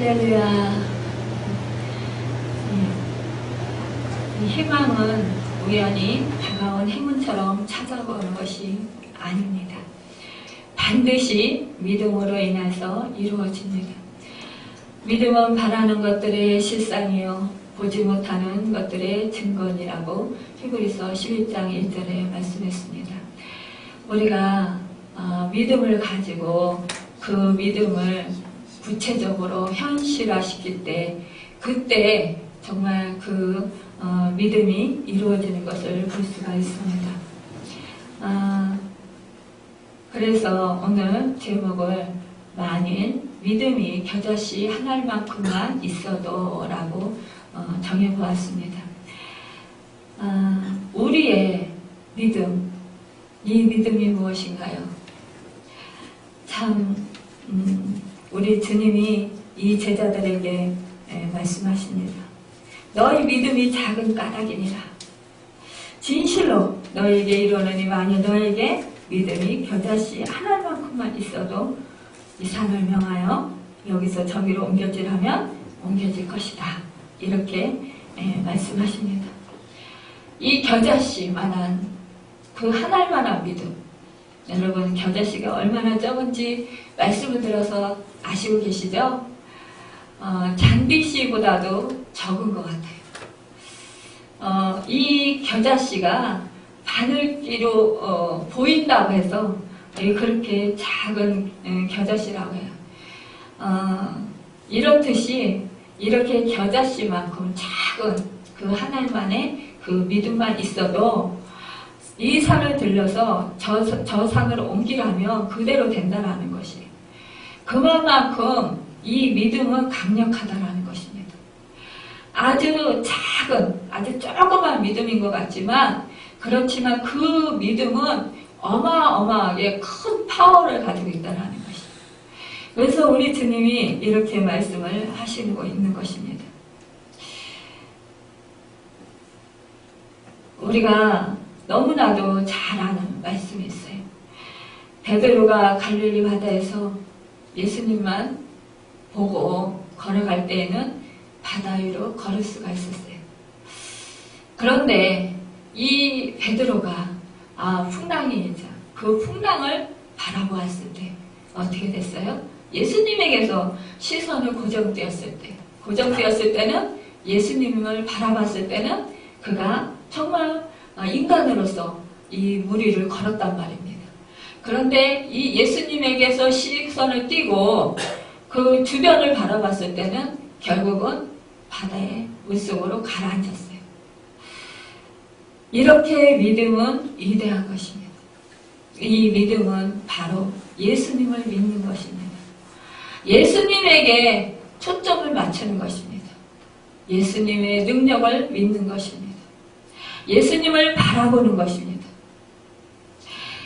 할렐루야. 이 희망은 우연히 다가온 행운처럼 찾아오는 것이 아닙니다. 반드시 믿음으로 인해서 이루어집니다. 믿음은 바라는 것들의 실상이요 보지 못하는 것들의 증거니라고 히브리서 11장 1절에 말씀했습니다. 우리가 믿음을 가지고 그 믿음을 구체적으로 현실화시킬 때 그때 정말 그 믿음이 이루어지는 것을 볼 수가 있습니다. 그래서 오늘 제목을 만일 믿음이 겨자씨 한 알만큼만 있어도 라고 정해보았습니다. 우리의 믿음, 이 믿음이 무엇인가요? 참 우리 주님이 이 제자들에게 말씀하십니다. 너희 믿음이 작은 까닭이니라. 진실로 너에게 이르노니 만일 너에게 믿음이 겨자씨 한 알만큼만 있어도 이 산을 명하여 여기서 저기로 옮겨지라면 옮겨질 것이다. 이렇게 말씀하십니다. 이 겨자씨만한 그 한 알만한 믿음, 여러분 겨자씨가 얼마나 적은지 말씀을 들어서 아시고 계시죠? 잔디씨보다도 적은 것 같아요. 이 겨자씨가 바늘기로 보인다고 해서 그렇게 작은 겨자씨라고 해요. 이렇듯이 이렇게 겨자씨만큼 작은 그 하나만의 그 믿음만 있어도 이 산을 들려서 저 산으로 옮기라면 그대로 된다라는 것이 그만큼 이 믿음은 강력하다라는 것입니다. 아주 작은, 아주 조그만 믿음인 것 같지만 그렇지만 그 믿음은 어마어마하게 큰 파워를 가지고 있다는 것입니다. 그래서 우리 주님이 이렇게 말씀을 하시고 있는 것입니다. 우리가 너무나도 잘 아는 말씀이 있어요. 베드로가 갈릴리 바다에서 예수님만 보고 걸어갈 때에는 바다 위로 걸을 수가 있었어요. 그런데 이 베드로가 풍랑이 그 풍랑을 바라보았을 때 어떻게 됐어요? 예수님에게서 시선을 고정되었을 때는 예수님을 바라봤을 때는 그가 정말 인간으로서 이 물 위를 걸었단 말입니다. 그런데 이 예수님에게서 시선을 띄고 그 주변을 바라봤을 때는 결국은 바다의 물속으로 가라앉았어요. 이렇게 믿음은 위대한 것입니다. 이 믿음은 바로 예수님을 믿는 것입니다. 예수님에게 초점을 맞추는 것입니다. 예수님의 능력을 믿는 것입니다. 예수님을 바라보는 것입니다.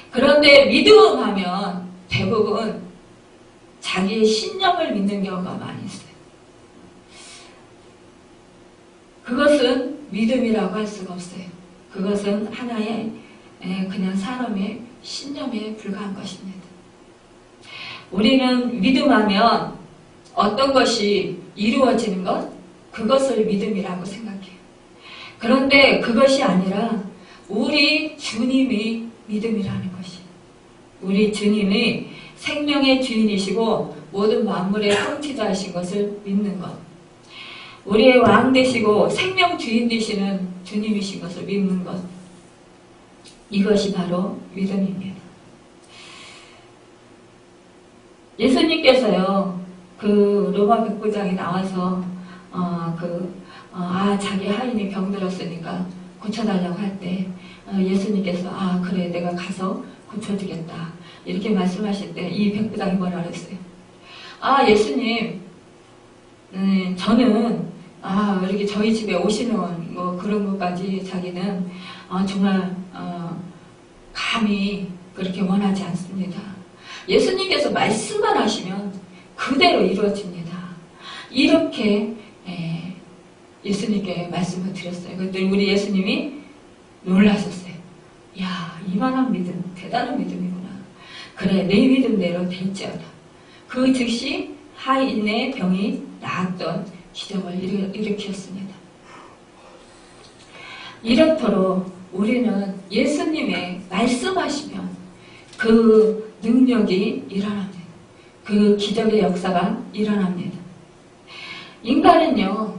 그런데 믿음 하면 대부분 자기의 신념을 믿는 경우가 많이 있어요. 그것은 믿음이라고 할 수가 없어요. 그것은 하나의 그냥 사람의 신념에 불과한 것입니다. 우리는 믿음하면 어떤 것이 이루어지는 것, 그것을 믿음이라고 생각해요. 그런데 그것이 아니라 우리 주님이 믿음이라는 것이 우리 주님이 생명의 주인이시고 모든 만물의 통치자이신 것을 믿는 것, 우리의 왕 되시고 생명 주인 되시는 주님이신 것을 믿는 것, 이것이 바로 믿음입니다. 예수님께서요 그 로마 백부장이 나와서 자기 하인이 병들었으니까 고쳐달라고 할 때 예수님께서 그래 내가 가서 고쳐주겠다 이렇게 말씀하실 때 이 백부장이 뭐라 그랬어요? 예수님 저는 이렇게 저희 집에 오시는 뭐 그런 것까지 자기는 정말 감히 그렇게 원하지 않습니다. 예수님께서 말씀만 하시면 그대로 이루어집니다. 이렇게 예수님께 말씀을 드렸어요. 그런데 우리 예수님이 놀라셨어요. 야, 이만한 믿음, 대단한 믿음이구나. 그래, 내 믿음대로 될지어다. 그 즉시 하인의 병이 나았던 기적을 일으켰습니다. 이렇도록 우리는 예수님의 말씀하시면 그 능력이 일어납니다. 그 기적의 역사가 일어납니다. 인간은요,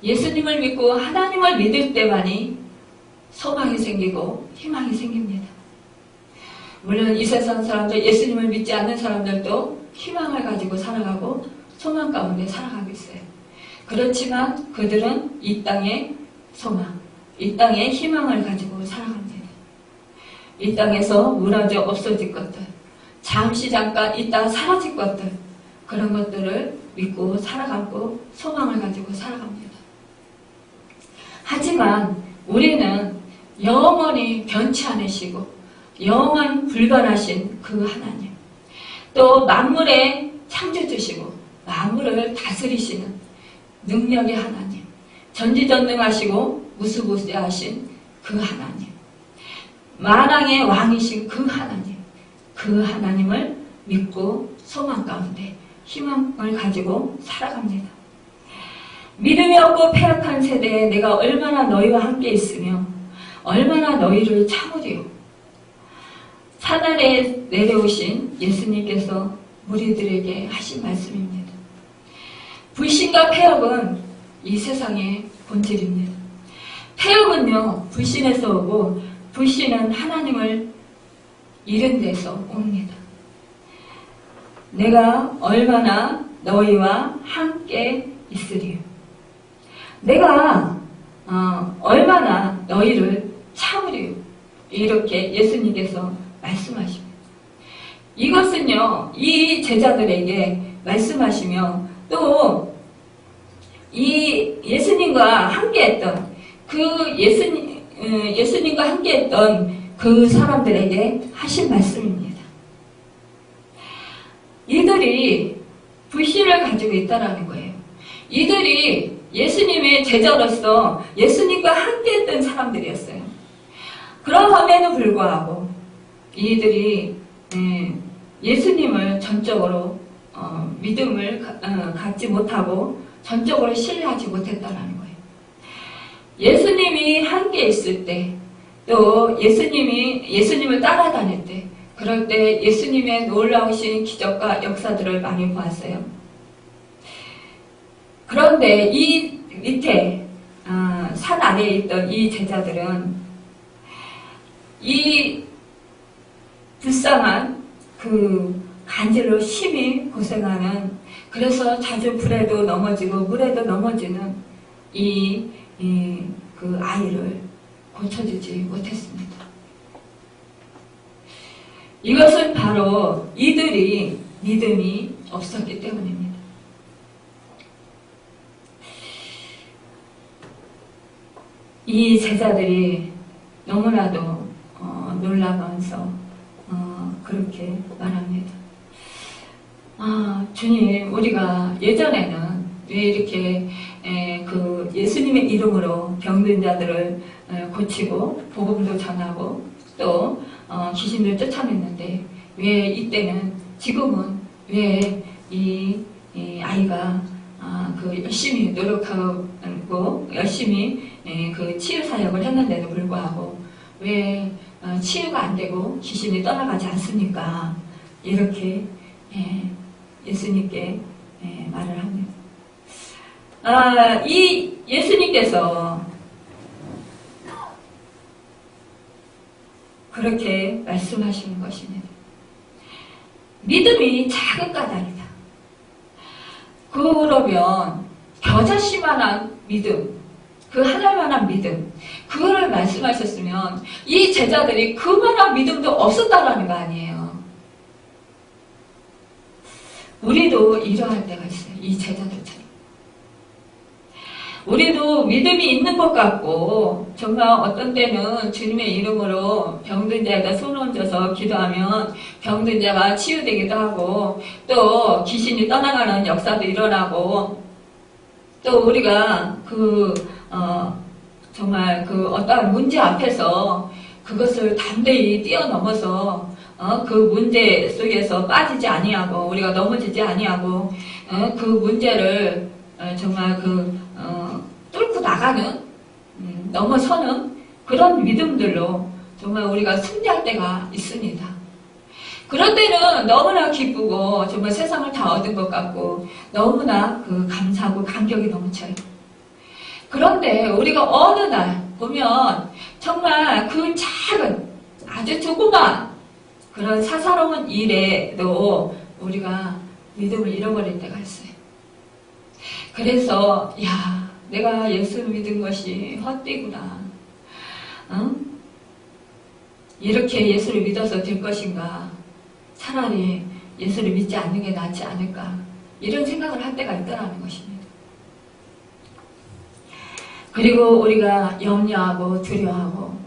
예수님을 믿고 하나님을 믿을 때만이 소망이 생기고 희망이 생깁니다. 물론 이 세상 사람들, 예수님을 믿지 않는 사람들도 희망을 가지고 살아가고 소망 가운데 살아가고 있어요. 그렇지만 그들은 이 땅의 소망, 이 땅의 희망을 가지고 살아갑니다. 이 땅에서 무너져 없어질 것들, 잠시 잠깐 있다 사라질 것들, 그런 것들을 믿고 살아가고 소망을 가지고 살아갑니다. 하지만 우리는 영원히 변치 않으시고 영원 불변하신 그 하나님, 또 만물의 창조주시고 만물을 다스리시는 능력의 하나님, 전지전능하시고 무수무수하신 그 하나님, 만왕의 왕이신 그 하나님, 그 하나님을 믿고 소망 가운데 희망을 가지고 살아갑니다. 믿음이 없고 패역한 세대에 내가 얼마나 너희와 함께 있으며 얼마나 너희를 참으리요. 산하에 내려오신 예수님께서 무리들에게 하신 말씀입니다. 불신과 패역은 이 세상의 본질입니다. 패역은요, 불신에서 오고 불신은 하나님을 잃은 데서 옵니다. 내가 얼마나 너희와 함께 있으리요. 내가 얼마나 너희를 참으리요. 이렇게 예수님께서 말씀하십니다. 이것은요, 이 제자들에게 말씀하시며 또 이 예수님과 함께했던 그 예수님과 함께했던 그 사람들에게 하신 말씀입니다. 이들이 불신을 가지고 있다라는 거예요. 이들이 예수님의 제자로서 예수님과 함께했던 사람들이었어요. 그럼에도 불구하고 이들이 예수님을 전적으로 믿음을 갖지 못하고 전적으로 신뢰하지 못했다라는 거예요. 예수님이 함께 있을 때, 또 예수님을 따라다닐 때, 그럴 때 예수님의 놀라우신 기적과 역사들을 많이 보았어요. 그런데 이 밑에 산 아래에 있던 이 제자들은 이 불쌍한 그 간질로 심히 고생하는, 그래서 자주 불에도 넘어지고 물에도 넘어지는 그 아이를 고쳐주지 못했습니다. 이것은 바로 이들이 믿음이 없었기 때문입니다. 이 제자들이 너무나도 놀라면서 그렇게 말합니다. 주님, 우리가 예전에는 왜 이렇게 그 예수님의 이름으로 병든 자들을 고치고 복음도 전하고 또 귀신을 쫓아냈는데 왜 이때는, 지금은 왜 이 아이가 그 열심히 노력하고 열심히 그 치유 사역을 했는데도 불구하고 왜 치유가 안 되고 귀신이 떠나가지 않습니까? 이렇게 예수님께 말을 합니다. 이 예수님께서 그렇게 말씀하시는 것입니다. 믿음이 작은 까닭이다. 그러면 겨자씨만한 믿음, 그 하늘만한 믿음, 그거를 말씀하셨으면 이 제자들이 그만한 믿음도 없었다라는 거 아니에요. 우리도 이러할 때가 있어요. 이 제자들처럼. 우리도 믿음이 있는 것 같고 정말 어떤 때는 주님의 이름으로 병든 자에다 손을 얹어서 기도하면 병든 자가 치유되기도 하고 또 귀신이 떠나가는 역사도 일어나고 또 우리가 정말 그 어떠한 문제 앞에서 그것을 담대히 뛰어넘어서 그 문제 속에서 빠지지 아니하고 우리가 넘어지지 아니하고 그 문제를 정말 뚫고 나가는 넘어서는 그런 믿음들로 정말 우리가 승리할 때가 있습니다. 그런 때는 너무나 기쁘고 정말 세상을 다 얻은 것 같고 너무나 감사하고 감격이 넘쳐요. 그런데 우리가 어느 날 보면 정말 그 작은 아주 조그만 그런 사사로운 일에도 우리가 믿음을 잃어버릴 때가 있어요. 그래서 내가 예수를 믿은 것이 헛되구나. 이렇게 예수를 믿어서 될 것인가. 차라리 예수를 믿지 않는 게 낫지 않을까. 이런 생각을 할 때가 있다는 것입니다. 그리고 우리가 염려하고 두려워하고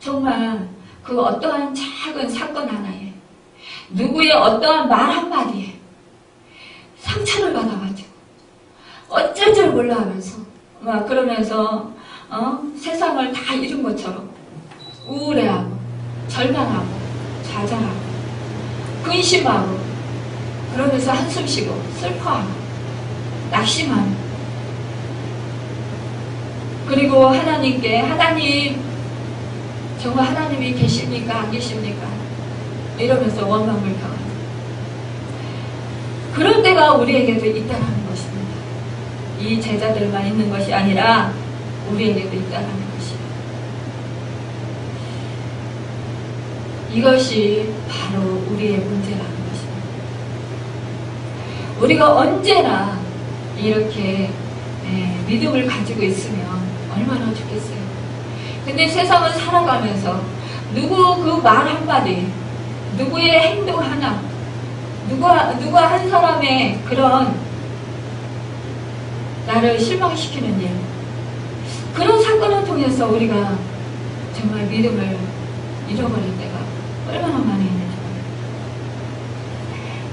정말 그 어떠한 작은 사건 하나에 누구의 어떠한 말 한마디에 상처를 받아가지고 어쩔 줄 몰라 하면서 막 그러면서 세상을 다 잃은 것처럼 우울해하고 절망하고 좌절하고 근심하고 그러면서 한숨 쉬고 슬퍼하고 낙심하고 그리고 하나님께 하나님 정말 하나님이 계십니까 안 계십니까 이러면서 원망을 당하고 그런 때가 우리에게도 있다는 것입니다. 이 제자들만 있는 것이 아니라 우리에게도 있다는 것입니다. 이것이 바로 우리의 문제라는 것입니다. 우리가 언제나 이렇게 믿음을 가지고 있으면 얼마나 좋겠어요. 근데 세상을 살아가면서 누구 그 말 한마디, 누구의 행동 하나, 누가 한 사람의 그런 나를 실망시키는 일, 그런 사건을 통해서 우리가 정말 믿음을 잃어버릴 때가 얼마나 많이 있는지.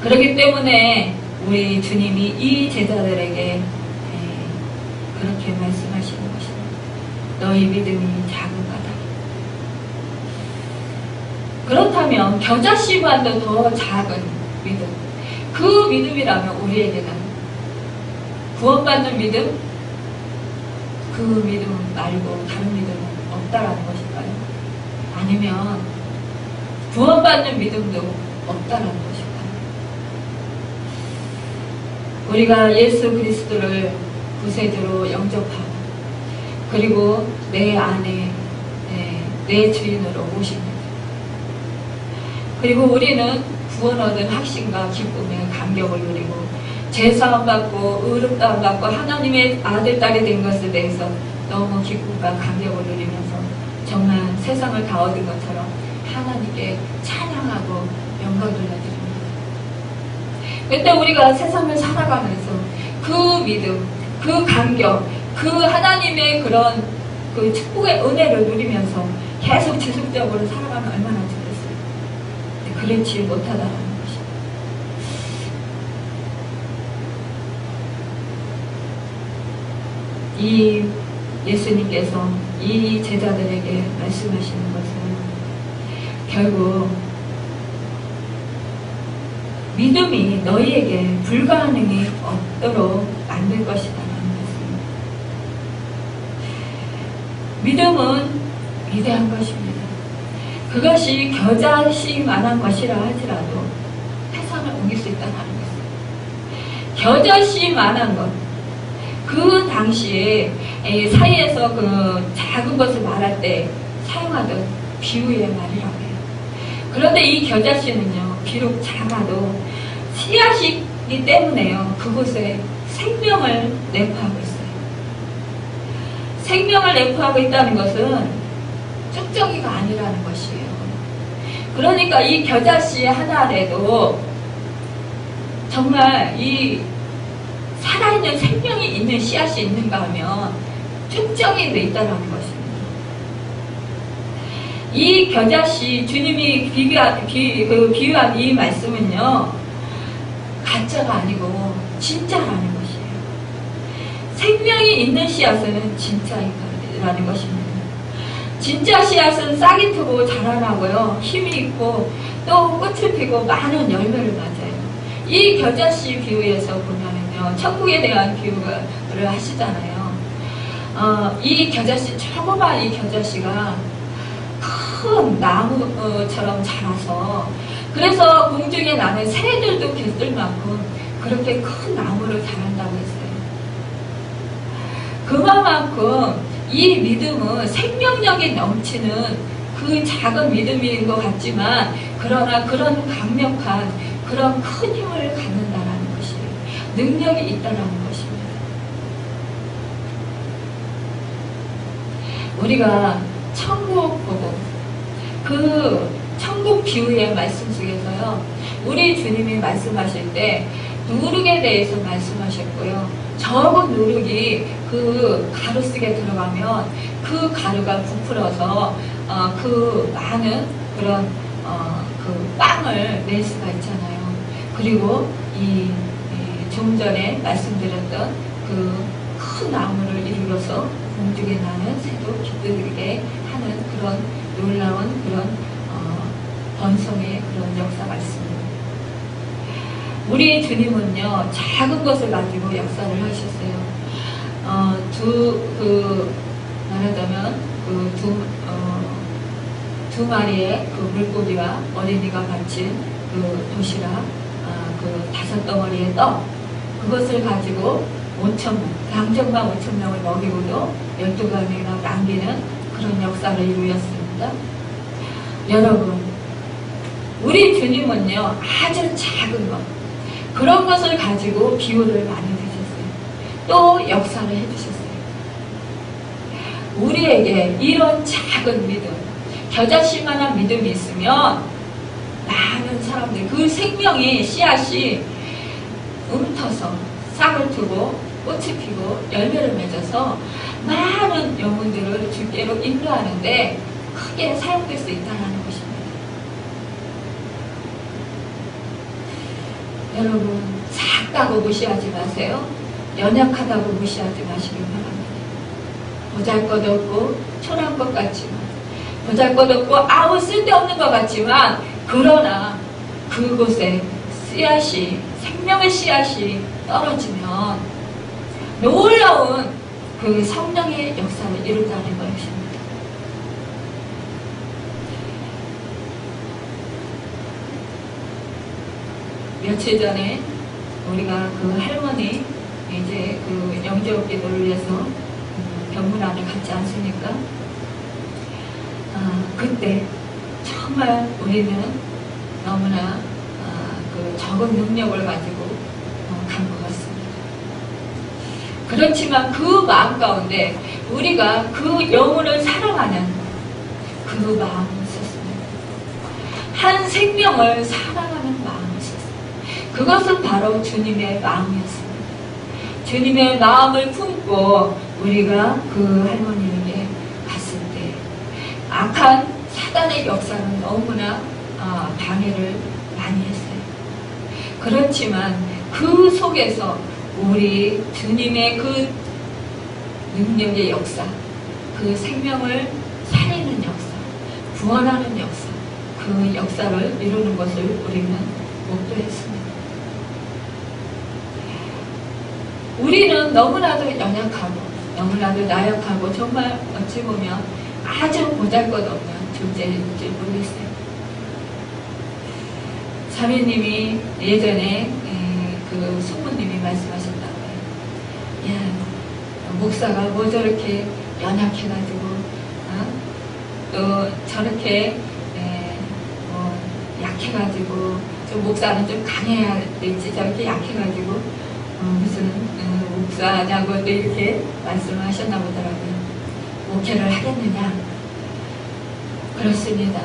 그렇기 때문에 우리 주님이 이 제자들에게 그렇게 말씀하시는 것입니다. 너희 믿음이 작은 까닭. 그렇다면 겨자씨보다도 더 작은 믿음. 그 믿음이라면 우리에게는 구원받는 믿음, 그 믿음 말고 다른 믿음은 없다라는 것일까요? 아니면 구원받는 믿음도 없다라는 것일까요? 우리가 예수 그리스도를 구세주로 영접하고 그리고 내 안에 내 주인으로 모십니다. 그리고 우리는 구원 얻은 확신과 기쁨에 감격을 누리고 죄사함 받고 의롭다함 받고 하나님의 아들, 딸이 된 것에 대해서 너무 기쁨과 감격을 누리면서 정말 세상을 다 얻은 것처럼 하나님께 찬양하고 영광을 드립니다. 그때 우리가 세상을 살아가면서 그 믿음, 그 감격, 그 하나님의 그런 그 축복의 은혜를 누리면서 계속 지속적으로 살아가면 얼마나 좋겠어요. 그렇지 못하다라는 것입니다. 이 예수님께서 이 제자들에게 말씀하시는 것은 결국 믿음이 너희에게 불가능이 없도록 만들 것이다라는 것입니다. 믿음은 위대한 것입니다. 그것이 겨자씨만한 것이라 할지라도 세상을 옮길 수 있다는 것입니다. 겨자씨만한 것. 그 당시에 사이에서 그 작은 것을 말할 때 사용하던 비유의 말이라고 해요. 그런데 이 겨자씨는요, 비록 작아도 씨앗이기 때문에요, 그곳에 생명을 내포하고 있어요. 생명을 내포하고 있다는 것은 쭉정이가 아니라는 것이에요. 그러니까 이 겨자씨 하나라도 정말 이 살아있는 생명이 있는 씨앗이 있는가 하면 쭉정이도 있다는 것입니다. 이 겨자씨, 주님이 비유한 이 말씀은요, 가짜가 아니고 진짜라는 것이에요. 생명이 있는 씨앗은 진짜라는 것입니다. 진짜 씨앗은 싹이 트고 자라나고요. 힘이 있고 또 꽃을 피고 많은 열매를 맞아요. 이 겨자씨 비유에서 보면은요. 천국에 대한 비유를 하시잖아요. 이 겨자씨, 조그만 이 겨자씨가 큰 나무처럼 자라서 그래서 공중에 나는 새들도 깃들 만큼 그렇게 큰 나무를 자란다고 했어요. 그만큼 이 믿음은 생명력이 넘치는 그 작은 믿음인 것 같지만 그러나 그런 강력한 그런 큰 힘을 갖는다라는 것이 능력이 있다라는 것입니다. 우리가 천국 보고 그 천국 비유의 말씀 속에서요. 우리 주님이 말씀하실 때 누룩에 대해서 말씀하셨고요. 적은 누룩이 그 가루 속에 들어가면 그 가루가 부풀어서 그 많은 그런 그 빵을 낼 수가 있잖아요. 그리고 좀 전에 말씀드렸던 그 큰 나무를 이루어서 공중에 나는 새도 깃들게 하는 그런 놀라운 그런 번성의 그런 역사가 있습니다. 우리 주님은요 작은 것을 가지고 역사를 하셨어요. 말하자면 두 마리의 그 물고기와 어린이가 바친 그 도시락, 그 5덩어리의 떡, 그것을 가지고 5,000명, 5,000명을 먹이고도 12가지나 남기는 그런 역사를 이루었습니다. 여러분, 우리 주님은요 아주 작은 것, 그런 것을 가지고 비유를 많이 드셨어요. 또 역사를 해주셨어요. 우리에게 이런 작은 믿음, 겨자씨만한 믿음이 있으면 많은 사람들, 그 생명이 씨앗이 움터서 싹을 트고 꽃이 피고 열매를 맺어서 많은 영혼들을 주께로 인도하는데 크게 사용될 수 있다는 것입니다. 여러분, 작다고 무시하지 마세요. 연약하다고 무시하지 마시길 바랍니다. 보잘것없고 초라한 것 같지만, 보잘것없고 아무 쓸데없는 것 같지만, 그러나 그곳에 씨앗이, 생명의 씨앗이 떨어지면 놀라운 그 성령의 역사를 이룬다는 것입니다. 며칠 전에 우리가 그 할머니 이제 그 영접 기도를 위해서 병문안에 갔지 않습니까? 그때 정말 우리는 너무나 그 적은 능력을 가지고 간 것 같습니다. 그렇지만 그 마음 가운데 우리가 그 영혼을 사랑하는 그 마음이 있었습니다. 한 생명을 사랑하는 마음이 있었습니다. 그것은 바로 주님의 마음이었습니다. 주님의 마음을 품고 우리가 그 할머니에게 갔을 때 악한 사단의 역사는 너무나 방해를 많이 했어요. 그렇지만 그 속에서 우리 주님의 그 능력의 역사, 그 생명을 살리는 역사, 구원하는 역사, 그 역사를 이루는 것을 우리는 목도했습니다. 우리는 너무나도 연약하고 너무나도 나약하고 정말 어찌 보면 아주 보잘것없는 존재일지 모르겠어요. 자매님이 예전에 그 숙모님이 말씀하셨다고요. 야, 목사가 뭐 저렇게 연약해가지고 또 저렇게 뭐 약해가지고 좀 목사는 좀 강해야 될지 저렇게 약해가지고 무슨 목사냐고 또 이렇게 말씀하셨나 보더라고요. 목회를 하겠느냐? 그렇습니다.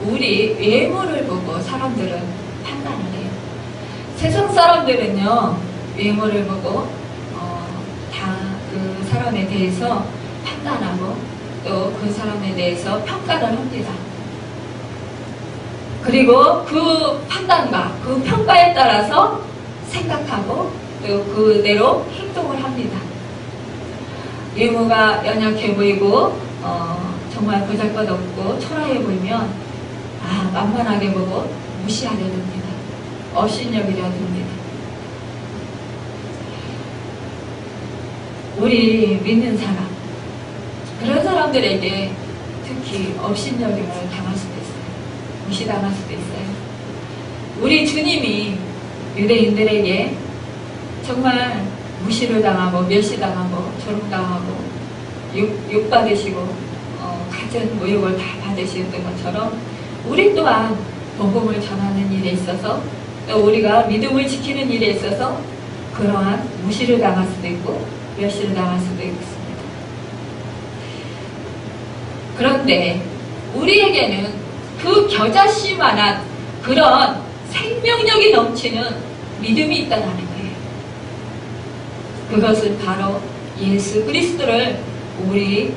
우리 외모를 보고 사람들은 판단을 해요. 세상 사람들은요, 외모를 보고 다 그 사람에 대해서 판단하고 또 그 사람에 대해서 평가를 합니다. 그리고 그 판단과 그 평가에 따라서 생각하고 또 그대로 행동을 합니다. 외모가 연약해 보이고 정말 보잘것없고 초라해 보이면 만만하게 보고 무시하려 듭니다. 업신여기려 듭니다. 우리 믿는 사람, 그런 사람들에게 특히 업신여김을 당할 수도 있어요. 무시당할 수도 있어요. 우리 주님이 유대인들에게 정말 무시를 당하고 멸시당하고 조롱당하고 욕받으시고 갖은 모욕을 다 받으셨던 것처럼 우리 또한 복음을 전하는 일에 있어서 또 우리가 믿음을 지키는 일에 있어서 그러한 무시를 당할 수도 있고 멸시를 당할 수도 있습니다. 그런데 우리에게는 그 겨자씨만한 그런 생명력이 넘치는 믿음이 있다는 거예요. 그것은 바로 예수 그리스도를 우리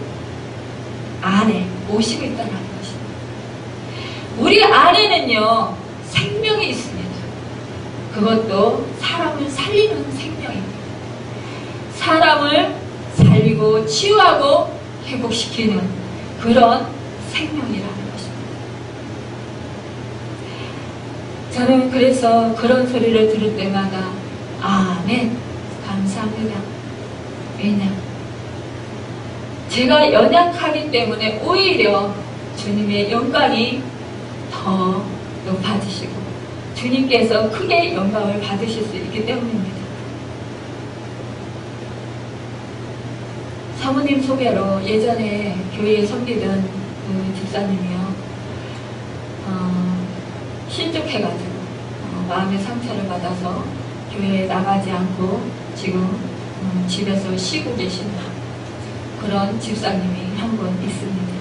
안에 모시고 있다는 것입니다. 우리 안에는요 생명이 있습니다. 그것도 사람을 살리는 생명입니다. 사람을 살리고 치유하고 회복시키는 그런 생명이라는 것입니다. 저는 그래서 그런 소리를 들을 때마다 아멘 감사합니다. 왜냐? 제가 연약하기 때문에 오히려 주님의 영광이 더 높아지시고 주님께서 크게 영광을 받으실 수 있기 때문입니다. 사모님 소개로 예전에 교회에 섬기던 그 집사님이요 신족해가지고 마음의 상처를 받아서 교회에 나가지 않고 지금 집에서 쉬고 계신 그런 집사님이 한 분 있습니다.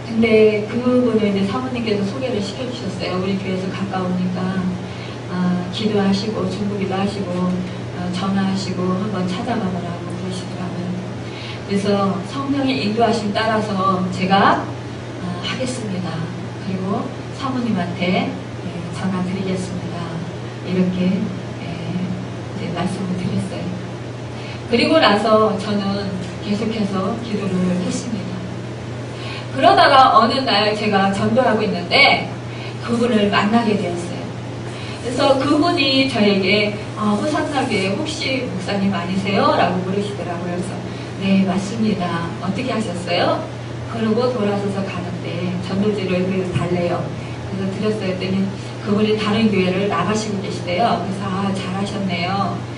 근데 그분을 이제 사모님께서 소개를 시켜주셨어요. 우리 교회에서 가까우니까 기도하시고 중보기도 하시고 전화하시고 한번 찾아가보라고 그러시더라고요. 그래서 성령의 인도하심 따라서 제가 하겠습니다. 그리고 사모님한테 전화 드리겠습니다. 이렇게 이제 말씀을 드렸어요. 그리고 나서 저는 계속해서 기도를 했습니다. 그러다가 어느 날 제가 전도하고 있는데 그분을 만나게 되었어요. 그래서 그분이 저에게 호산나교회 혹시 목사님 아니세요? 라고 물으시더라고요. 그래서 네 맞습니다. 어떻게 하셨어요? 그러고 돌아서서 가는데 전도지를 그래서 달래요. 그래서 드렸어요. 했더니 그분이 다른 교회를 나가시고 계시대요. 그래서 잘하셨네요.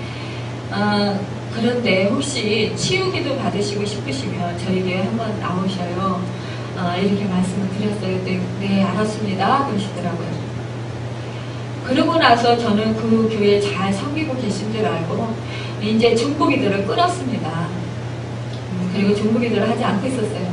그런데 혹시 치유기도 받으시고 싶으시면 저희 교회 한번 나오셔요. 이렇게 말씀을 드렸어요. 네 알았습니다. 그러시더라고요. 그러고 나서 저는 그 교회에 잘 섬기고 계신 줄 알고 이제 중보기도를 끊었습니다. 그리고 중보기도를 하지 않고 있었어요.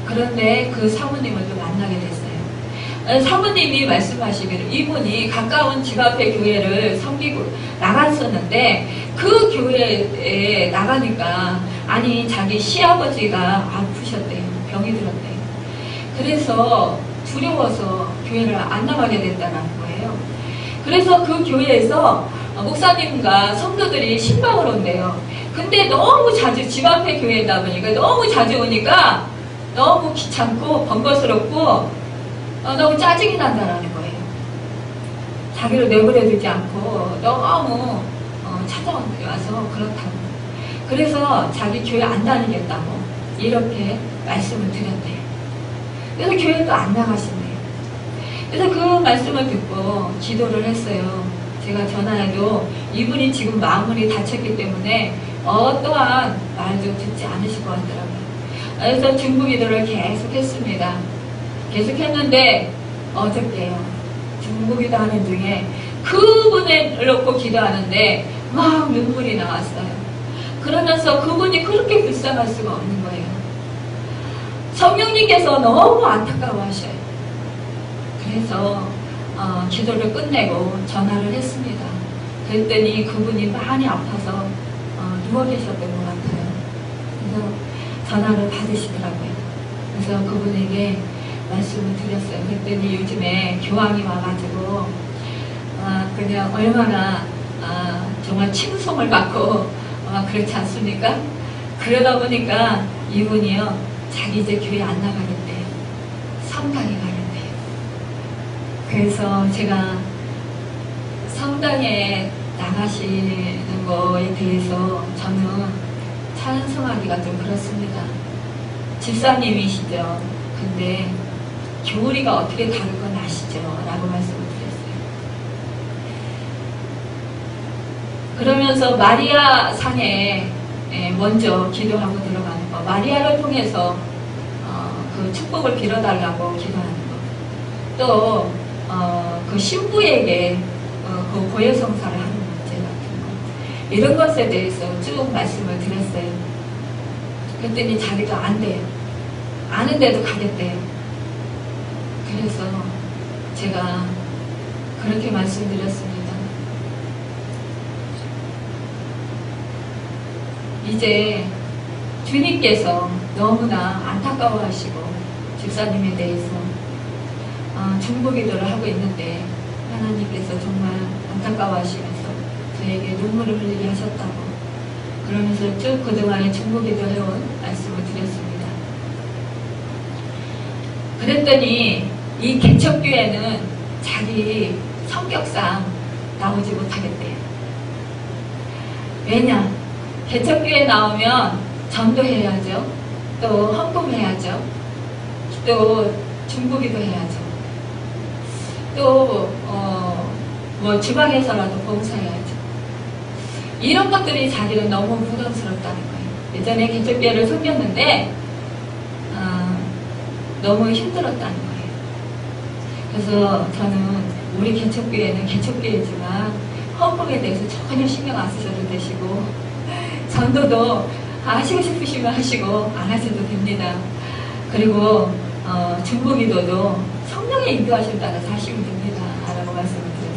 그런데 그 사모님을 또 만나게 됐어요. 사모님이 말씀하시기를 이분이 가까운 집 앞에 교회를 섬기고 나갔었는데 그 교회에 나가니까 자기 시아버지가 아프셨대요. 병이 들었대요. 그래서 두려워서 교회를 안 나가게 됐다는 거예요. 그래서 그 교회에서 목사님과 성도들이 신방을 온대요. 근데 너무 자주 집 앞에 교회다 보니까 너무 자주 오니까 너무 귀찮고 번거스럽고 너무 짜증이 난다는 거예요. 자기를 내버려두지 않고 너무 찾아와서 그렇다고. 그래서 자기 교회 안 다니겠다고 이렇게 말씀을 드렸대요. 그래서 교회도 안 나가신대요. 그래서 그 말씀을 듣고 기도를 했어요. 제가 전화해도 이분이 지금 마음이 다쳤기 때문에 어떠한 말도 듣지 않으실 것 같더라고요. 그래서 중보기도를 계속 했습니다. 계속 했는데 어저께요. 중보기도 하는 중에 그분을 놓고 기도하는데 막 눈물이 나왔어요. 그러면서 그분이 그렇게 불쌍할 수가 없는 거예요. 성령님께서 너무 안타까워하셔요. 그래서 기도를 끝내고 전화를 했습니다. 그랬더니 그분이 많이 아파서 누워 계셨던 것 같아요. 그래서 전화를 받으시더라고요. 그래서 그분에게 말씀을 드렸어요. 그랬더니 요즘에 교황이 와가지고 그냥 얼마나 정말 칭송을 받고 그렇지 않습니까? 그러다 보니까 이분이요 자기 이제 교회 안 나가겠대요. 성당에 가겠대요. 그래서 제가 성당에 나가시는 거에 대해서 저는 찬성하기가 좀 그렇습니다. 집사님이시죠. 근데 교리가 어떻게 다른 건 아시죠? 라고 말씀을 드렸어요. 그러면서 마리아 상에 먼저 기도하고 들어가는 거, 마리아를 통해서 그 축복을 빌어달라고 기도하는 거, 또 그 신부에게 그 고해성사를 하는 문제 같은 거, 이런 것에 대해서 쭉 말씀을 드렸어요. 그랬더니 자기도 안 돼요. 아는데도 가겠대요. 그래서 제가 그렇게 말씀드렸습니다. 이제 주님께서 너무나 안타까워하시고 집사님에 대해서 중보기도를 하고 있는데 하나님께서 정말 안타까워하시면서 저에게 눈물을 흘리게 하셨다고 그러면서 쭉 그동안에 중보기도 해온 말씀을 드렸습니다. 그랬더니 이 개척교회는 자기 성격상 나오지 못하겠대요. 왜냐? 개척교회 나오면 전도해야죠. 또 헌금해야죠. 또 중보기도 해야죠. 또 뭐 주방에서라도 봉사해야죠. 이런 것들이 자기는 너무 부담스럽다는 거예요. 예전에 개척교회를 섬겼는데 너무 힘들었다는 거예요. 그래서 저는 우리 개척교회는 개척교회지만 헌금에 대해서 전혀 신경 안 쓰셔도 되시고 전도도 하시고 싶으시면 하시고 안 하셔도 됩니다. 그리고 중보기도도 성령의 인도하심에 따라서 하시면 됩니다. 라고 말씀을 드렸어요.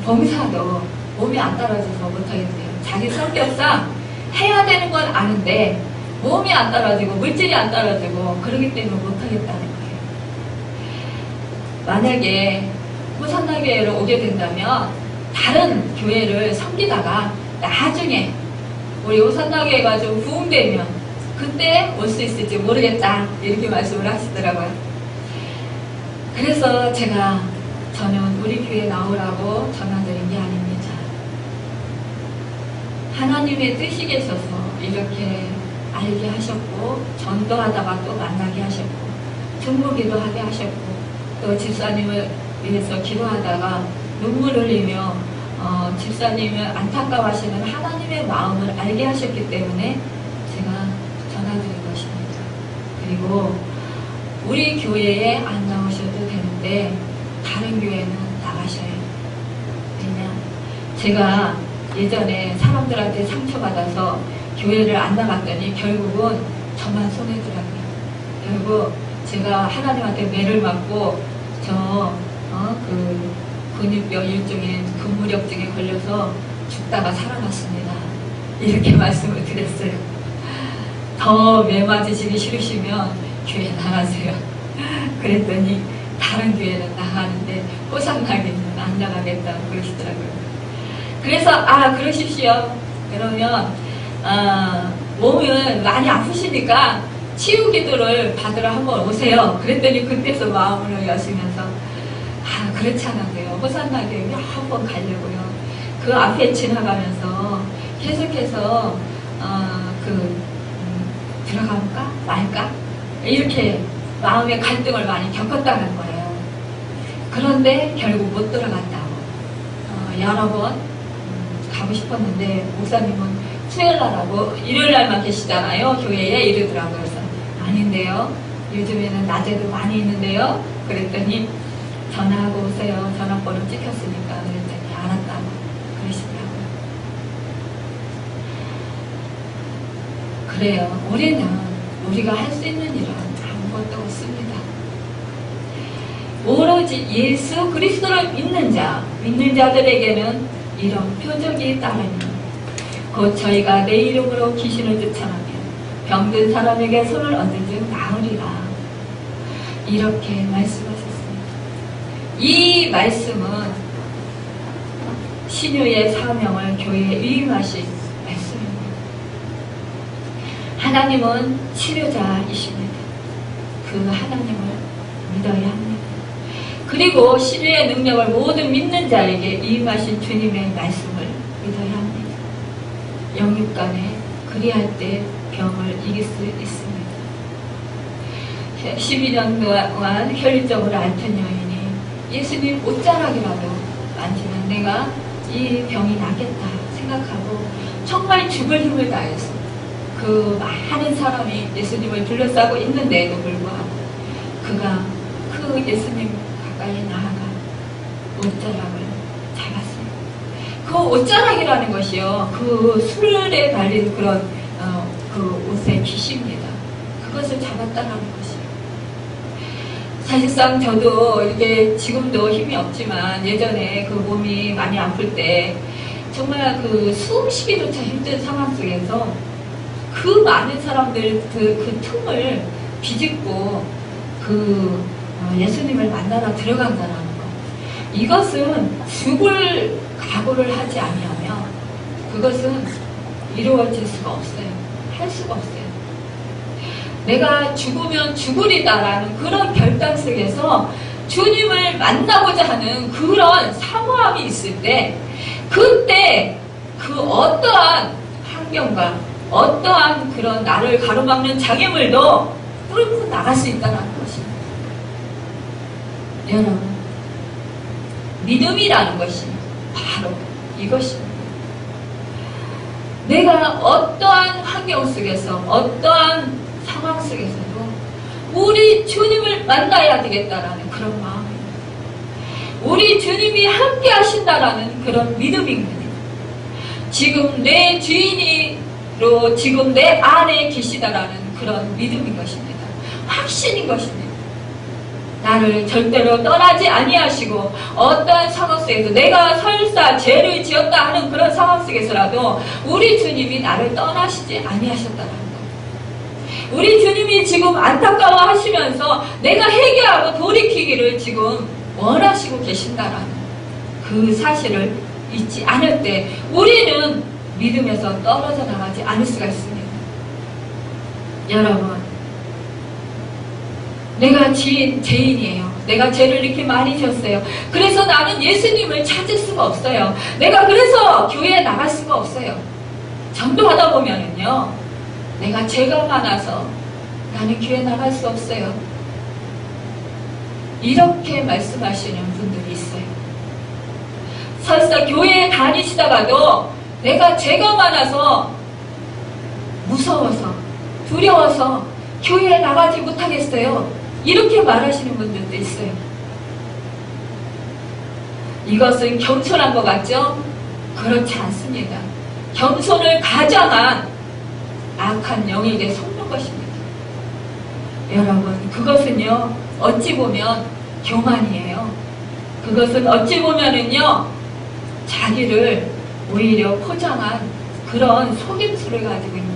봉사도 몸이 안 따라줘서 못하겠대요. 자기 성격상 해야 되는 건 아는데 몸이 안 따라지고 물질이 안 따라지고 그러기 때문에 못하겠다는 거예요. 만약에 호산나교회로 오게 된다면 다른 교회를 섬기다가 나중에 우리 호산나교회가 좀 부흥되면 그때 올 수 있을지 모르겠다 이렇게 말씀을 하시더라고요. 그래서 저는 우리 교회에 나오라고 전화드린 게 아닙니다. 하나님의 뜻이 계셔서 이렇게 알게 하셨고 전도하다가 또 만나게 하셨고 중보기도 하게 하셨고 또 집사님을 위해서 기도하다가 눈물 흘리며 집사님을 안타까워하시는 하나님의 마음을 알게 하셨기 때문에 제가 전화드린 것입니다. 그리고 우리 교회에 안 나오셔도 되는데 다른 교회는 나가셔요. 왜냐? 제가 예전에 사람들한테 상처받아서 교회를 안 나갔더니 결국은 저만 손해더라고요. 결국 제가 하나님한테 매를 맞고 그 근육병 일종의 근무력증에 걸려서 죽다가 살아났습니다. 이렇게 말씀을 드렸어요. 더 매 맞으시기 싫으시면 교회 나가세요. 그랬더니 다른 교회는 나가는데 호상나기는 안 나가겠다고 그러시더라고요. 그래서 그러십시오. 그러면 몸은 많이 아프시니까 치유 기도를 받으러 한번 오세요. 그랬더니 그때서 마음을 여시면서 그렇지 않아도요. 호산나게 몇 번 가려고요. 그 앞에 지나가면서 계속해서 들어갈까 말까 이렇게 마음의 갈등을 많이 겪었다는 거예요. 그런데 결국 못 들어갔다고 여러 번 가고 싶었는데 목사님은 수요일날하고 일요일날만 계시잖아요. 교회에 이러더라고요. 그래서 아닌데요. 요즘에는 낮에도 많이 있는데요. 그랬더니 전화하고 오세요. 전화번호 찍혔으니까. 그랬더니 알았다고 그러시더라고요. 그래요. 우리는 우리가 할 수 있는 일은 아무것도 없습니다. 오로지 예수 그리스도를 믿는 자들에게는 이런 표적이 따르니 곧 저희가 내 이름으로 귀신을 쫓아내며 병든 사람에게 손을 얹은 즉 나으리라. 이렇게 말씀하셨습니다. 이 말씀은 신유의 사명을 교회에 위임하신 말씀입니다. 하나님은 치료자이십니다. 그 하나님을 믿어야 합니다. 그리고 치료의 능력을 모든 믿는 자에게 임하신 주님의 말씀을 믿어야 합니다. 영육간에 그리할 때 병을 이길 수 있습니다. 12년 동안 혈류적으로 앓던 여인이 예수님 옷자락이라도 만지면 내가 이 병이 나겠다 생각하고 정말 죽을 힘을 다해서 그 많은 사람이 예수님을 둘러싸고 있는데도 불구하고 그가 그 예수님 가까이 나아가 옷자락을 잡았어요. 그 옷자락이라는 것이요, 그 술에 달린 그런 그 옷의 빛입니다. 그것을 잡았다라는 것이요. 사실상 저도 이렇게 지금도 힘이 없지만 예전에 그 몸이 많이 아플 때 정말 그 숨쉬기조차 힘든 상황 속에서 그 많은 사람들 그 틈을 비집고 그 예수님을 만나러 들어간다는 것. 이것은 죽을 각오를 하지 아니하면 그것은 이루어질 수가 없어요. 할 수가 없어요. 내가 죽으면 죽으리다라는 그런 결단 속에서 주님을 만나고자 하는 그런 사모함이 있을 때 그때 그 어떠한 환경과 어떠한 그런 나를 가로막는 장애물도 뚫고 나갈 수 있다는 것입니다. 여러분, 믿음이라는 것이 바로 이것입니다. 내가 어떠한 환경 속에서 어떠한 상황 속에서도 우리 주님을 만나야 되겠다라는 그런 마음입니다. 우리 주님이 함께 하신다라는 그런 믿음입니다. 지금 내 주인으로 지금 내 안에 계시다라는 그런 믿음인 것입니다. 확신인 것입니다. 나를 절대로 떠나지 아니하시고 어떠한 상황 속에서 내가 설사 죄를 지었다 하는 그런 상황 속에서라도 우리 주님이 나를 떠나시지 아니하셨다는 것. 우리 주님이 지금 안타까워하시면서 내가 회개하고 돌이키기를 지금 원하시고 계신다라는 그 사실을 잊지 않을 때 우리는 믿음에서 떨어져 나가지 않을 수가 있습니다. 여러분, 내가 죄인이에요. 내가 죄를 이렇게 많이 지었어요. 그래서 나는 예수님을 찾을 수가 없어요. 내가 그래서 교회에 나갈 수가 없어요. 전도하다 보면은요, 내가 죄가 많아서 나는 교회 나갈 수 없어요. 이렇게 말씀하시는 분들이 있어요. 설사 교회에 다니시다가도 내가 죄가 많아서 무서워서 두려워서 교회에 나가지 못하겠어요. 이렇게 말하시는 분들도 있어요. 이것은 겸손한 것 같죠? 그렇지 않습니다. 겸손을 가장한 악한 영에게 속는 것입니다. 여러분, 그것은요, 어찌 보면 교만이에요. 그것은 어찌 보면은요, 자기를 오히려 포장한 그런 속임수를 가지고 있는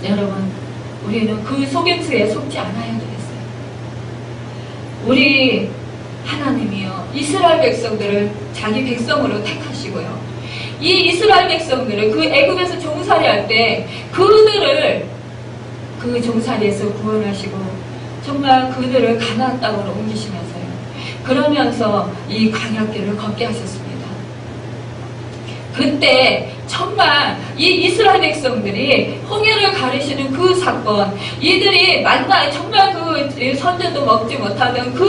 거예요. 여러분, 우리는 그 속임수에 속지 않아야 되겠어요. 우리 하나님이요, 이스라엘 백성들을 자기 백성으로 택하시고요, 이 이스라엘 백성들을 그 애굽에서 종살이할 때 그들을 그 종살이에서 구원하시고 정말 그들을 가나안 땅으로 옮기시면서요, 그러면서 이 광야길을 걷게 하셨습니다. 그때 정말 이 이스라엘 백성들이 홍해를 가르시는 그 사건, 이들이 만나, 정말 그 선전도 먹지 못하던 그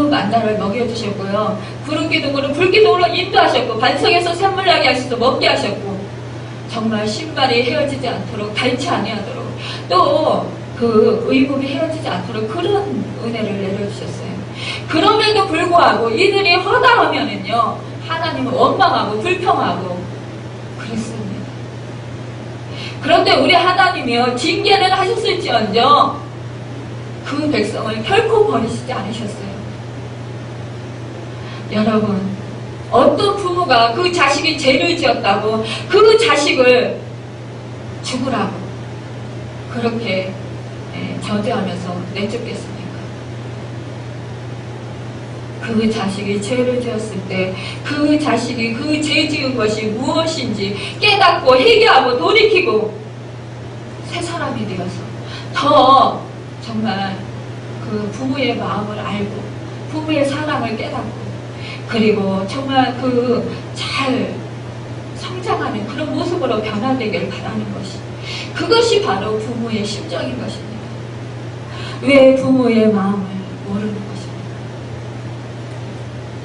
만나를 먹여주셨고요, 구름 기둥으로 불 기둥으로 인도하셨고, 반석에서 샘물 나게 하셔서 먹게 하셨고, 정말 신발이 헤어지지 않도록, 닳지 아니하도록, 또 그 의복이 헤어지지 않도록 그런 은혜를 내려주셨어요. 그럼에도 불구하고 이들이 허다하면은요, 하나님을 원망하고 불평하고 그랬습니다. 그런데 우리 하나님이요, 징계는 하셨을지언정 그 백성을 결코 버리시지 않으셨어요. 여러분, 어떤 부모가 그 자식이 죄를 지었다고 그 자식을 죽으라고 그렇게 저주하면서 내쫓겠습니까? 그 자식이 죄를 지었을 때 그 자식이 그 죄 지은 것이 무엇인지 깨닫고 회개하고 돌이키고 새 사람이 되어서 더 정말 그 부모의 마음을 알고 부모의 사랑을 깨닫고 그리고 정말 그 잘 성장하는 그런 모습으로 변화되길 바라는 것이 그것이 바로 부모의 심정인 것입니다. 왜 부모의 마음을 모르는 것입니다.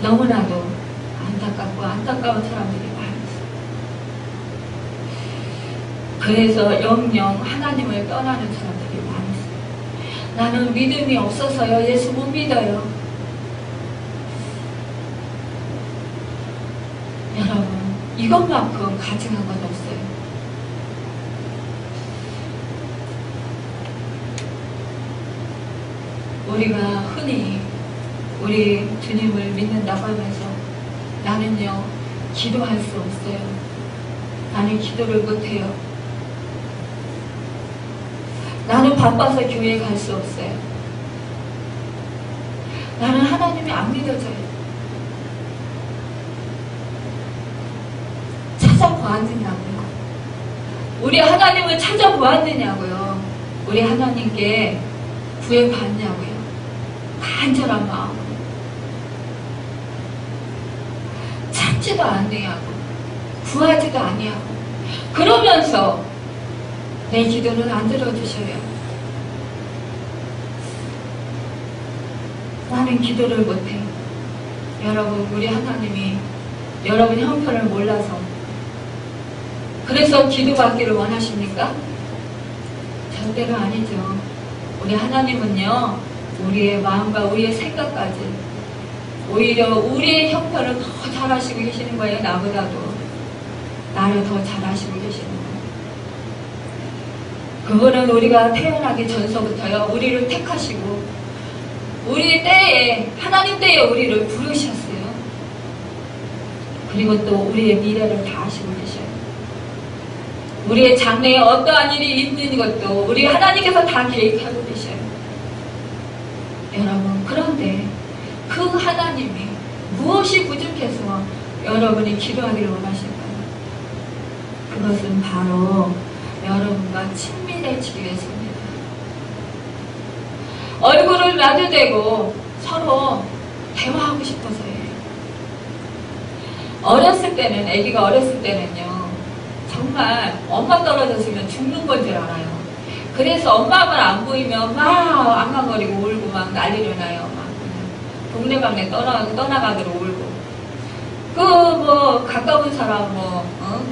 너무나도 안타깝고 안타까운 사람들이 많았어요. 그래서 영영 하나님을 떠나는 사람들이 많았어요. 나는 믿음이 없어서요. 예수 못 믿어요. 여러분, 이것만큼 가증한 건 없어요. 우리가 흔히 우리 주님을 믿는다고 하면서 나는요 기도할 수 없어요. 나는 기도를 못해요. 나는 바빠서 교회에 갈 수 없어요. 나는 하나님이 안 믿어져요. 찾아보았느냐고요. 우리 하나님을 찾아보았느냐고요. 우리 하나님께 구애받냐고요. 간절한 마음으로 찾지도 않냐고 구하지도 아니하고 그러면서 내 기도는 안 들어주셔요. 나는 기도를 못해. 여러분, 우리 하나님이 여러분 형편을 몰라서 그래서 기도받기를 원하십니까? 절대로 아니죠. 우리 하나님은요 우리의 마음과 우리의 생각까지 오히려 우리의 형편을 더 잘하시고 계시는 거예요. 나보다도 나를 더 잘하시고 계시는 거예요. 그거는 우리가 태어나기 전서부터요 우리를 택하시고 우리 때에 하나님 때에 우리를 부르셨어요. 그리고 또 우리의 미래를 다 아시고 계셔요. 우리의 장래에 어떠한 일이 있는 것도 우리 하나님께서 다 계획하고 계셔요. 여러분, 그런데 그 하나님이 무엇이 부족해서 여러분이 기도하기를 원하실까요? 그것은 바로 여러분과 친밀해지기 위해서입니다. 얼굴을 마주대고 서로 대화하고 싶어서예요. 어렸을 때는, 아기가 어렸을 때는요 정말 엄마 떨어졌으면 죽는 건 줄 알아요. 그래서 엄마만 안 보이면 막 앙앙거리고 울고 막 난리를 나요. 막 동네방네 떠나가기로 울고. 뭐 가까운 사람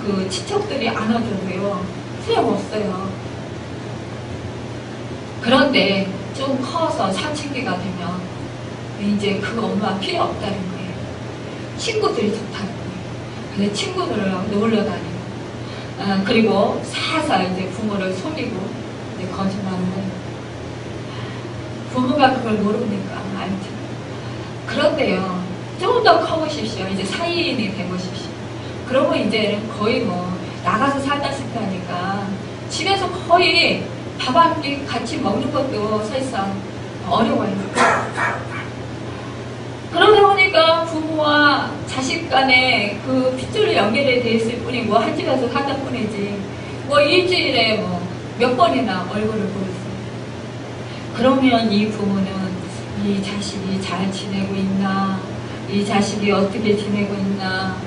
그 친척들이 안아줘도요 소용없어요. 그런데 좀 커서 사춘기가 되면 이제 그 엄마 필요 없다는 거예요. 친구들이 좋다는 거예요. 근데 친구들이랑 놀러 다니고 그리고 살살 이제 부모를 속이고 거짓말을 해요. 부모가 그걸 모르니까 알죠. 그런데요 좀 더 커보십시오. 이제 사회인이 되보십시오. 그러면 이제는 거의 나가서 살다 싶다니까 집에서 거의 밥 한 끼 같이 먹는 것도 사실상 어려워요. 그러다 보니까 부모와 자식 간에 그 핏줄이 연결이 돼 있을 뿐이고 한 집에서 살다 뿐이지 일주일에 몇 번이나 얼굴을 보겠어요. 그러면 이 부모는 이 자식이 잘 지내고 있나, 이 자식이 어떻게 지내고 있나,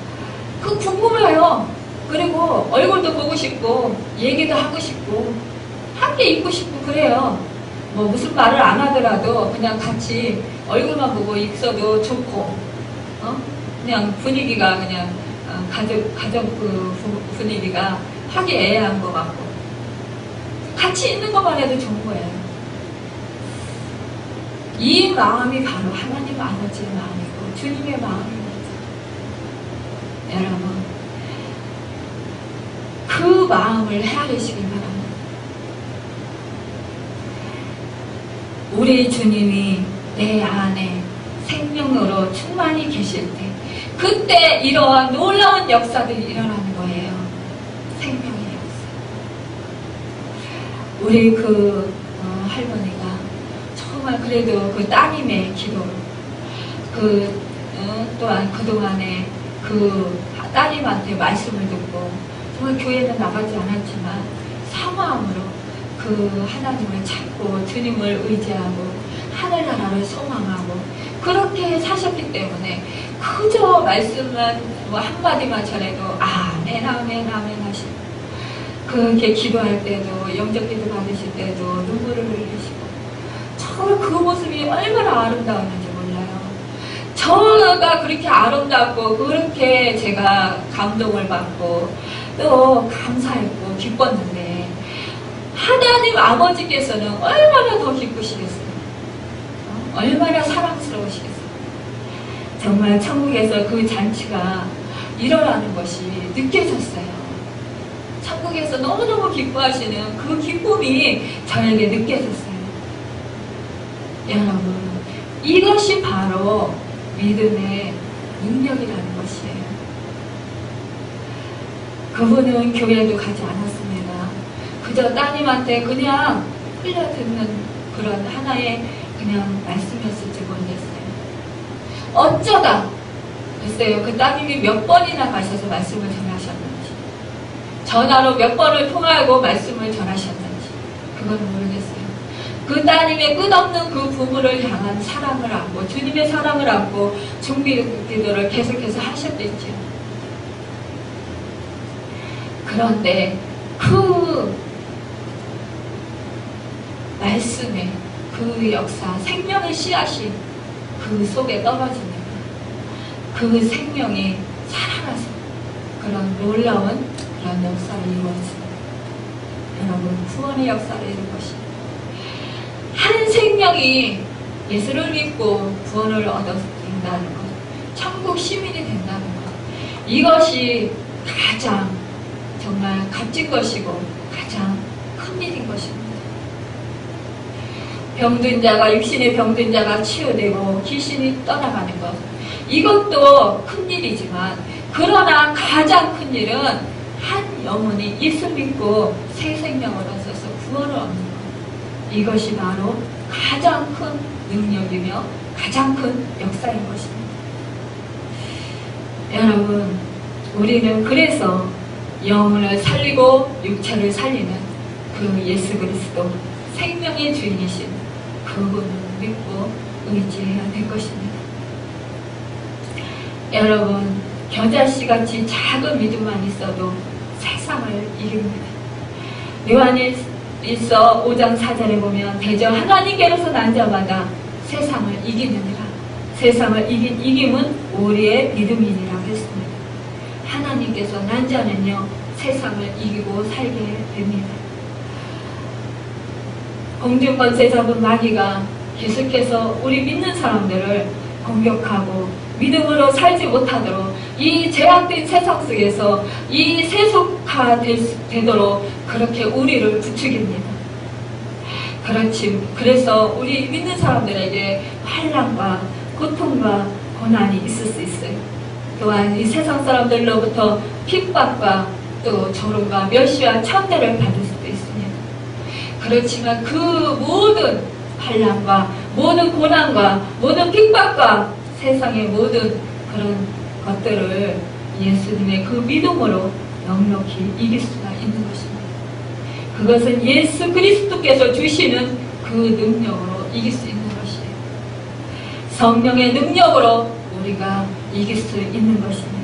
그 궁금해요. 그리고 얼굴도 보고 싶고, 얘기도 하고 싶고, 함께 있고 싶고 그래요. 무슨 말을 안 하더라도 그냥 같이 얼굴만 보고 있어도 좋고, 그냥 분위기가 그냥 가족 그 분위기가 화기애애한 것 같고. 같이 있는 것만 해도 좋은 거예요. 이 마음이 바로 하나님 아버지의 마음이고 주님의 마음입니다. 여러분, 그 마음을 헤아리시기 바랍니다. 우리 주님이 내 안에 생명으로 충만히 계실 때 그때 이러한 놀라운 역사들이 일어나는 거예요. 생명의 역사. 우리 할머니가 정말 그래도 그 따님의 기도로 또한 그동안에 따님한테 말씀을 듣고 정말 교회는 나가지 않았지만 사모함으로 하나님을 찾고 주님을 의지하고 하늘나라를 소망하고 그렇게 사셨기 때문에 그저 말씀만 한마디만 전해도 아멘 아멘 아멘 하시고 그렇게 기도할 때도 영접기도 받으실 때도 눈물을 흘리시고 정말 그 모습이 얼마나 아름다웠는지 몰라요. 저가 그렇게 아름답고 그렇게 제가 감동을 받고 또 감사했고 기뻤는데 하나님 아버지께서는 얼마나 더 기쁘시겠어요. 얼마나 사랑스러우시겠어요. 정말 천국에서 그 잔치가 일어나는 것이 느껴졌어요. 천국에서 너무너무 기뻐하시는 그 기쁨이 저에게 느껴졌어요. 여러분, 이것이 바로 믿음의 능력이라는 것이에요. 그분은 교회도 가지 않았습니다. 그저 따님한테 그냥 흘려듣는 그런 하나의 그냥 말씀이었을지 모르겠어요. 어쩌다 글쎄요, 그 따님이 몇 번이나 가셔서 말씀을 전하셨는지, 전화로 몇 번을 통화하고 말씀을 전하셨는지 그건 모르겠어요. 그 따님의 끝없는 그 부부를 향한 사랑을 안고 주님의 사랑을 안고 중비 기도를 계속해서 하셨겠죠. 그런데 그 말씀의 그 역사, 생명의 씨앗이 그 속에 떨어집니다. 그 생명이 살아나서 그런 놀라운 그런 역사를 이루었습니다. 여러분, 구원의 역사를 이룬 것이 한 생명이 예수를 믿고 구원을 얻어진다는 것, 천국 시민이 된다는 것, 이것이 가장 정말 값진 것이고 가장 큰 일인 것입니다. 병든 자가, 육신의 병든 자가 치유되고 귀신이 떠나가는 것, 이것도 큰 일이지만 그러나 가장 큰 일은 한 영혼이 예수 믿고 새 생명을 얻어서 구원을 얻는 것, 이것이 바로 가장 큰 능력이며 가장 큰 역사인 것입니다. 여러분, 우리는 그래서 영혼을 살리고 육체를 살리는 그 예수 그리스도, 생명의 주인이신 그분을 믿고 의지해야 될 것입니다. 여러분, 겨자씨같이 작은 믿음만 있어도 세상을 이깁니다. 요한일서 5장 4절에 보면 대저 하나님께로서 난 자마다 세상을 이기느니라. 세상을 이김은 우리의 믿음이니라 했습니다. 하나님께서 난 자는요, 세상을 이기고 살게 됩니다. 공중권세 잡은 마귀가 계속해서 우리 믿는 사람들을 공격하고 믿음으로 살지 못하도록 이 제약된 세상 속에서 이 세속화되도록 그렇게 우리를 부추깁니다. 그래서 우리 믿는 사람들에게 환난과 고통과 고난이 있을 수 있어요. 또한 이 세상 사람들로부터 핍박과 또 조롱과 멸시와 천대를 받을 수도 있습니다. 그렇지만 그 모든 환난과 모든 고난과 모든 핍박과 세상의 모든 그런 것들을 예수님의 그 믿음으로 넉넉히 이길 수가 있는 것입니다. 그것은 예수 그리스도께서 주시는 그 능력으로 이길 수 있는 것이에요. 성령의 능력으로 우리가 이길 수 있는 것입니다.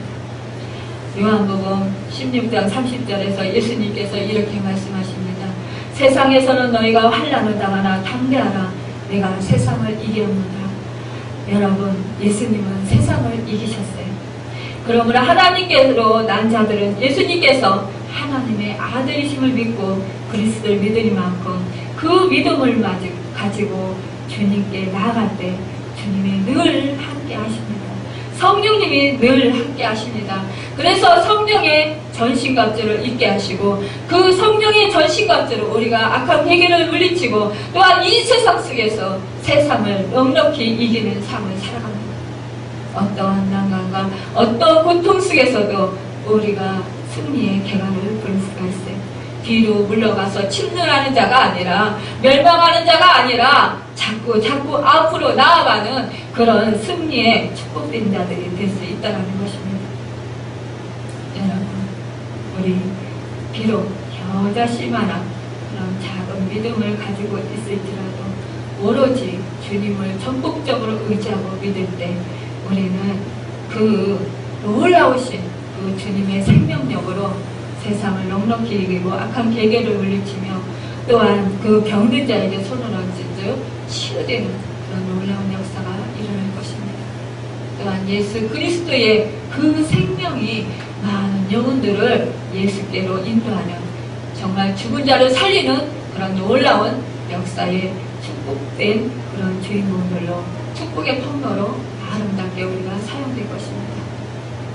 요한복음 16장 30절에서 예수님께서 이렇게 말씀하십니다. 세상에서는 너희가 환난을 당하나 담대하라. 내가 세상을 이겼노라. 여러분, 예수님은 세상을 이기셨어요. 그러므로 하나님께로 난 자들은 예수님께서 하나님의 아들이심을 믿고 그리스도를 믿으리만큼 그 믿음을 가지고 주님께 나아갈 때 주님이 늘 함께 하십니다. 성령님이 늘 함께 하십니다. 그래서 성령의 전신갑주를 입게 하시고 그 성령의 전신갑주로 우리가 악한 세계를 물리치고 또한 이 세상 속에서 세상을 넉넉히 이기는 삶을 살아갑니다. 어떠한 난관과 어떠한 고통 속에서도 우리가 승리의 계가를 부를 수가 있어요. 뒤로 물러가서 침노하는 자가 아니라 멸망하는 자가 아니라 자꾸 앞으로 나아가는 그런 승리의 축복된 자들이 될 수 있다는 것입니다. 여러분, 우리 비록 겨자씨만한 그런 작은 믿음을 가지고 있을지라도 오로지 주님을 전폭적으로 의지하고 믿을 때 우리는 그 놀라우신 그 주님의 생명력으로 세상을 넉넉히 이기고 악한 계계를 물리치며 또한 그 병든 자에게 손을 얹은 치유되는 그런 놀라운 역사가 일어날 것입니다. 또한 예수 그리스도의 그 생명이 많은 영혼들을 예수께로 인도하는 정말 죽은 자를 살리는 그런 놀라운 역사에 축복된 그런 주인공들로 축복의 통로로 아름답게 우리가 사용될 것입니다.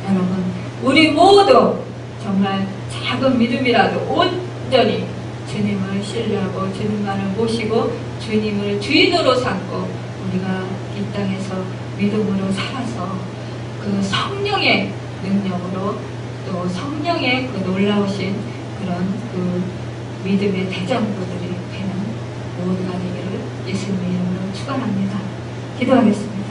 여러분, 우리 모두 정말 작은 믿음이라도 온전히 주님을 신뢰하고 주님만을 모시고 주님을 주인으로 삼고 우리가 이 땅에서 믿음으로 살아서 그 성령의 능력으로 또 성령의 그 놀라우신 그런 그 믿음의 대장부들이 되는 모두가 되기를 예수님의 이름으로 축원합니다. 기도하겠습니다.